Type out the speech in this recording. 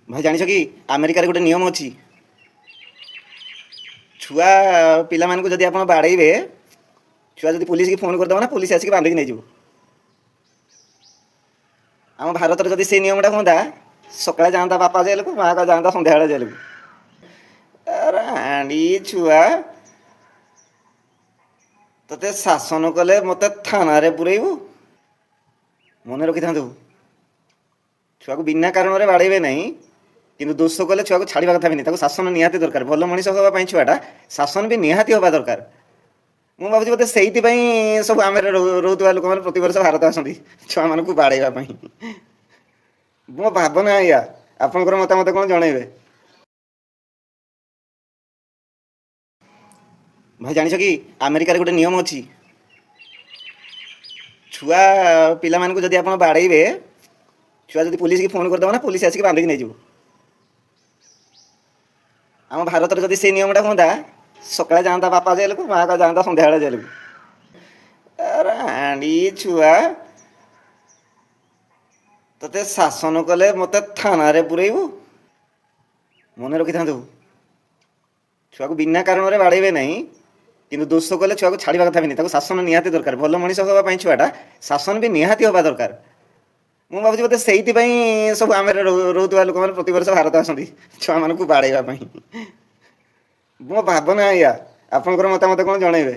ଭାଇ ଜାଣିଛ କି ଆମେରିକାରେ ଗୋଟେ ନିୟମ ଅଛି। ଛୁଆ ପିଲାମାନଙ୍କୁ ଯଦି ଆପଣ ବାଡ଼େଇବେ, ଛୁଆ ଯଦି ପୁଲିସକି ଫୋନ୍ କରିଦେବ ନା, ପୁଲିସ ଆସିକି ବାନ୍ଧିକି ନେଇଯିବ। ଆମ ଭାରତରେ ଯଦି ସେଇ ନିୟମଟା ହୁଅନ୍ତା, ସକାଳେ ଯାଆନ୍ତା ବାପା ଜେଲକୁ, ମା ଯାଆନ୍ତା ସନ୍ଧ୍ୟାବେଳେ ଜେଲକୁ। ରାଣୀ ଛୁଆ, ତତେ ଶାସନ କଲେ ମତେ ଥାନାରେ ପୁରେଇବୁ। ମନେ ରଖିଥାନ୍ତୁ, ଛୁଆକୁ ବିନା କାରଣରେ ବାଡ଼େଇବେ ନାହିଁ, କିନ୍ତୁ ଦୋଷ କଲେ ଛୁଆକୁ ଛାଡ଼ିବା କଥା ବି ନାହିଁ। ତାକୁ ଶାସନ ନିହାତି ଦରକାର। ଭଲ ମଣିଷ ହେବା ପାଇଁ ଛୁଆଟା ଶାସନ ବି ନିହାତି ହେବା ଦରକାର। ମୁଁ ଭାବୁଛି ବୋଧେ ସେଇଥିପାଇଁ ସବୁ ଆମେରିକାରେ ରହୁଥିବା ଲୋକମାନେ ପ୍ରତିବର୍ଷ ଭାରତ ଆସନ୍ତି ଛୁଆମାନଙ୍କୁ ବାଡ଼େଇବା ପାଇଁ। ମୋ ଭାବନା ଏଇଆ, ଆପଣଙ୍କର ମତାମତ କ'ଣ ଜଣେଇବେ। ଭାଇ ଜାଣିଛ କି ଆମେରିକାରେ ଗୋଟେ ନିୟମ ଅଛି। ଛୁଆ ପିଲାମାନଙ୍କୁ ଯଦି ଆପଣ ବାଡ଼େଇବେ, ଛୁଆ ଯଦି ପୁଲିସକି ଫୋନ୍ କରିଦେବ ନା, ପୁଲିସ ଆସିକି ବାନ୍ଧିକି ନେଇଯିବ। ଆମ ଭାରତରେ ଯଦି ସେଇ ନିୟମଟା ହୁଅନ୍ତା, ସକାଳେ ଯାଆନ୍ତା ବାପା ଜେଲକୁ, ମା ଯାଆନ୍ତା ସନ୍ଧ୍ୟାବେଳେ ଜେଲକୁ। ରାଣୀ ଛୁଆ, ତତେ ଶାସନ କଲେ ମତେ ଥାନାରେ ପୁରେଇବୁ। ମନେ ରଖିଥାନ୍ତୁ, ଛୁଆକୁ ବିନା କାରଣରେ ବାଡ଼େଇବେ ନାହିଁ, କିନ୍ତୁ ଦୋଷ କଲେ ଛୁଆକୁ ଛାଡ଼ିବା କଥା ବି ନାହିଁ। ତାକୁ ଶାସନ ନିହାତି ଦରକାର। ଭଲ ମଣିଷ ହେବା ପାଇଁ ଛୁଆଟା ଶାସନ ବି ନିହାତି ହେବା ଦରକାର। ମୁଁ ଭାବୁଛି ବୋଧେ ସେଇଥିପାଇଁ ସବୁ ଆମେରିକାରେ ରହୁଥିବା ଲୋକମାନେ ପ୍ରତିବର୍ଷ ଭାରତ ଆସନ୍ତି ଛୁଆମାନଙ୍କୁ ବାଡ଼େଇବା ପାଇଁ। ମୋ ଭାବନା ଏଇଆ, ଆପଣଙ୍କର ମତାମତ କ'ଣ ଜଣେଇବେ।